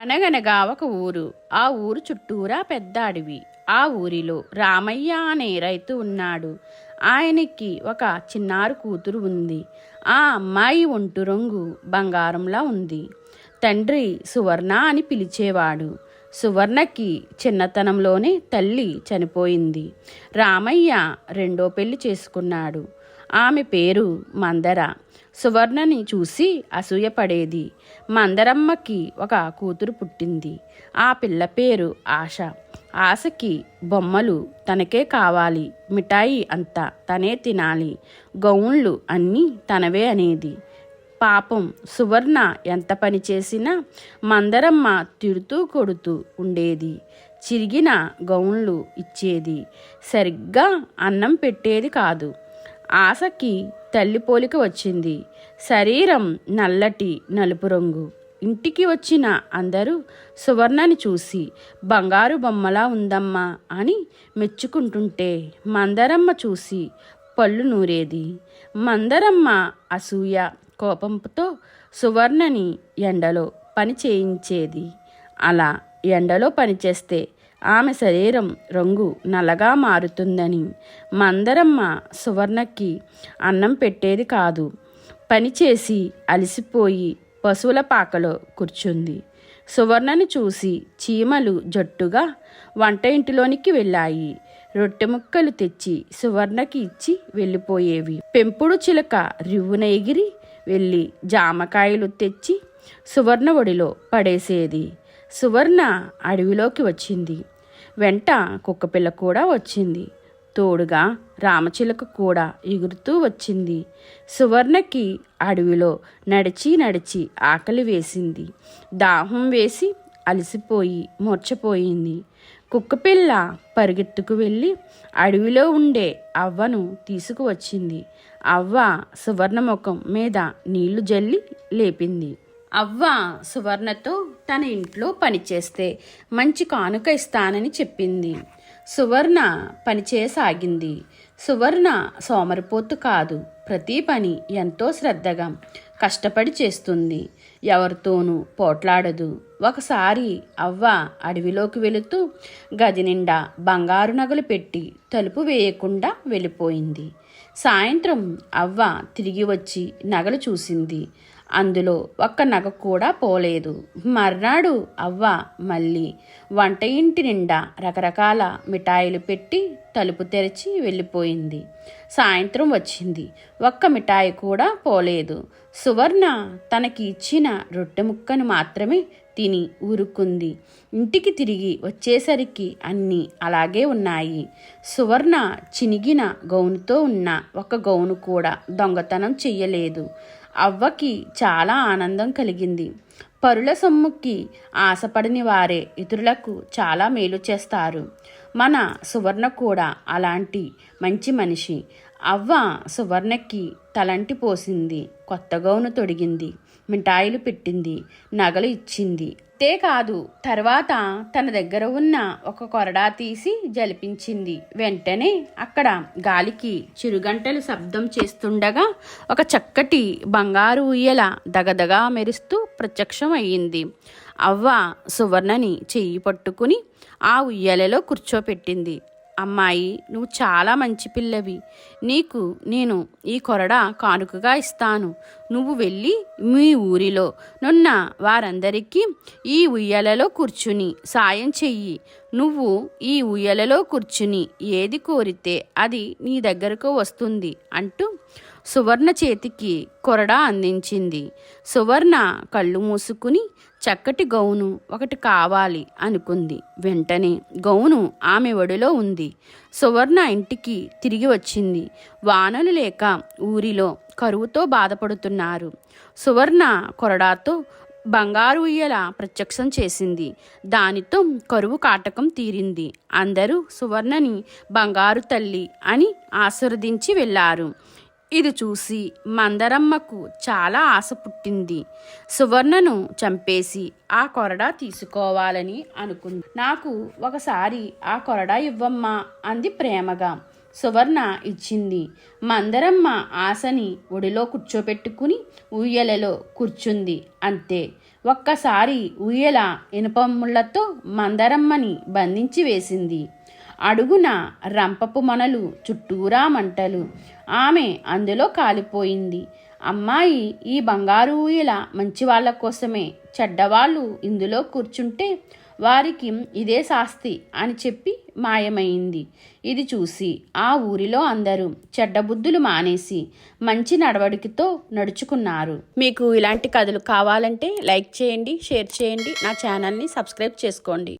అనగనగా ఒక ఊరు. ఆ ఊరు చుట్టూరా పెద్ద అడవి. ఆ ఊరిలో రామయ్య అనే రైతు ఉన్నాడు. ఆయనకి ఒక చిన్నారు కూతురు ఉంది. ఆ అమ్మాయి ఒంటి రంగు బంగారంలా ఉంది. తండ్రి సువర్ణ అని పిలిచేవాడు. సువర్ణకి చిన్నతనంలోనే తల్లి చనిపోయింది. రామయ్య రెండో పెళ్లి చేసుకున్నాడు. ఆమె పేరు మందర. సువర్ణని చూసి అసూయపడేది. మందరమ్మకి ఒక కూతురు పుట్టింది. ఆ పిల్ల పేరు ఆశ. ఆశకి బొమ్మలు తనకే కావాలి, మిఠాయి అంతా తనే తినాలి, గౌన్లు అన్నీ తనవే అనేది. పాపం సువర్ణ ఎంత పని చేసినా మందరమ్మ తిడుతూ కొడుతూ ఉండేది. చిరిగిన గౌన్లు ఇచ్చేది, సరిగ్గా అన్నం పెట్టేది కాదు. ఆశకి తల్లి పోలిక వచ్చింది. శరీరం నల్లటి నలుపు రంగు. ఇంటికి వచ్చిన అందరూ సువర్ణని చూసి బంగారు బొమ్మలా ఉందమ్మా అని మెచ్చుకుంటుంటే మందరమ్మ చూసి పళ్ళు నూరేది. మందరమ్మ అసూయ కోపంతో సువర్ణని ఎండలో పని చేయించేది. అలా ఎండలో పనిచేస్తే ఆమె శరీరం రంగు నల్లగా మారుతుందని మందరమ్మ సువర్ణకి అన్నం పెట్టేది కాదు. పనిచేసి అలసిపోయి పశువుల పాకలో కూర్చుంది. సువర్ణని చూసి చీమలు జట్టుగా వంట ఇంటిలోనికి వెళ్ళాయి. రొట్టె ముక్కలు తెచ్చి సువర్ణకి ఇచ్చి వెళ్ళిపోయేవి. పెంపుడు చిలక రివ్వున ఎగిరి వెళ్ళి జామకాయలు తెచ్చి సువర్ణ ఒడిలో పడేసేది. సువర్ణ అడవిలోకి వచ్చింది. వెంట కుక్కపిల్ల కూడా వచ్చింది. తోడుగా రామచిలక కూడా ఎగురుతూ వచ్చింది. సువర్ణకి అడవిలో నడిచి నడిచి ఆకలి వేసింది. దాహం వేసి అలసిపోయి మూర్ఛపోయింది. కుక్కపిల్ల పరిగెత్తుకు వెళ్ళి అడవిలో ఉండే అవ్వను తీసుకువచ్చింది. అవ్వ సువర్ణ ముఖం మీద నీళ్లు జల్లి లేపింది. అవ్వ సువర్ణతో తన ఇంట్లో పనిచేస్తే మంచి కానుక ఇస్తానని చెప్పింది. సువర్ణ పనిచేయసాగింది. సువర్ణ సోమరిపోతు కాదు. ప్రతి పని ఎంతో శ్రద్ధగా కష్టపడి చేస్తుంది. ఎవరితోనూ పోట్లాడదు. ఒకసారి అవ్వ అడవిలోకి వెళుతూ గది నిండా బంగారు నగలు పెట్టి తలుపు వేయకుండా వెళ్ళిపోయింది. సాయంత్రం అవ్వ తిరిగి వచ్చి నగలు చూసింది. అందులో ఒక్క నగ కూడా పోలేదు. మర్నాడు అవ్వ మళ్ళీ వంట ఇంటి నిండా రకరకాల మిఠాయిలు పెట్టి తలుపు తెరిచి వెళ్ళిపోయింది. సాయంత్రం వచ్చింది. ఒక్క మిఠాయి కూడా పోలేదు. సువర్ణ తనకి ఇచ్చిన రొట్టె ముక్కను మాత్రమే తిని ఊరుకుంది. ఇంటికి తిరిగి వచ్చేసరికి అన్నీ అలాగే ఉన్నాయి. సువర్ణ చినిగిన గౌనుతో ఉన్న ఒక గౌను కూడా దొంగతనం చెయ్యలేదు. అవ్వకి చాలా ఆనందం కలిగింది. పరుల సొమ్ముకి ఆశపడని వారే ఇతరులకు చాలా మేలు చేస్తారు. మన సువర్ణ కూడా అలాంటి మంచి మనిషి. అవ్వ సువర్ణకి తలంటి పోసింది, కొత్త గౌను తొడిగింది, మిఠాయిలు పెట్టింది, నగలు ఇచ్చింది. అంతేకాదు తర్వాత తన దగ్గర ఉన్న ఒక కొరడా తీసి జలిపించింది. వెంటనే అక్కడ గాలికి చిరుగంటలు శబ్దం చేస్తుండగా ఒక చక్కటి బంగారు ఉయ్యల దగదగా మెరుస్తూ ప్రత్యక్షం అయ్యింది. అవ్వ సువర్ణని చెయ్యి పట్టుకుని ఆ ఉయ్యలలో కూర్చోపెట్టింది. అమ్మాయి, నువ్వు చాలా మంచి పిల్లవి. నీకు నేను ఈ కొరడా కానుకగా ఇస్తాను. నువ్వు వెళ్ళి మీ ఊరిలో నున్న వారందరికీ ఈ ఉయ్యలలో కూర్చుని సాయం చెయ్యి. నువ్వు ఈ ఉయ్యలలో కూర్చుని ఏది కోరితే అది నీ దగ్గరకు వస్తుంది అంటూ సువర్ణ చేతికి కొరడా అందించింది. సువర్ణ కళ్ళు మూసుకుని చక్కటి గౌను ఒకటి కావాలి అనుకుంది. వెంటనే గౌను ఆమె ఒడిలో ఉంది. సువర్ణ ఇంటికి తిరిగి వచ్చింది. వానలు లేక ఊరిలో కరువుతో బాధపడుతున్నారు. సువర్ణ కొరడాతో బంగారు ఉయ్యల ప్రత్యక్షం చేసింది. దానితో కరువు కాటకం తీరింది. అందరూ సువర్ణని బంగారు తల్లి అని ఆశీర్వదించి వెళ్ళారు. ఇది చూసి మందరమ్మకు చాలా ఆశ పుట్టింది. సువర్ణను చంపేసి ఆ కొరడా తీసుకోవాలని అనుకుంది. నాకు ఒకసారి ఆ కొరడా ఇవ్వమ్మా అంది ప్రేమగా. సువర్ణ ఇచ్చింది. మందరమ్మ ఆశని ఒడిలో కూర్చోపెట్టుకుని ఉయ్యలలో కూర్చుంది. అంతే, ఒక్కసారి ఊయల ఇనుపముళ్లతో మందరమ్మని బంధించి వేసింది. అడుగున రంపపు మొనలు, చుట్టూరా మంటలు. ఆమె అందులో కాలిపోయింది. అమ్మాయి, ఈ బంగారు ఊయల మంచి వాళ్ళ కోసమే, చెడ్డవాళ్ళు ఇందులో కూర్చుంటే వారికి ఇదే శాస్తి అని చెప్పి మాయమైంది. ఇది చూసి ఆ ఊరిలో అందరూ చెడ్డబుద్ధులు మానేసి మంచి నడవడికతో నడుచుకున్నారు. మీకు ఇలాంటి కథలు కావాలంటే లైక్ చేయండి, షేర్ చేయండి, నా ఛానల్ని సబ్స్క్రైబ్ చేసుకోండి.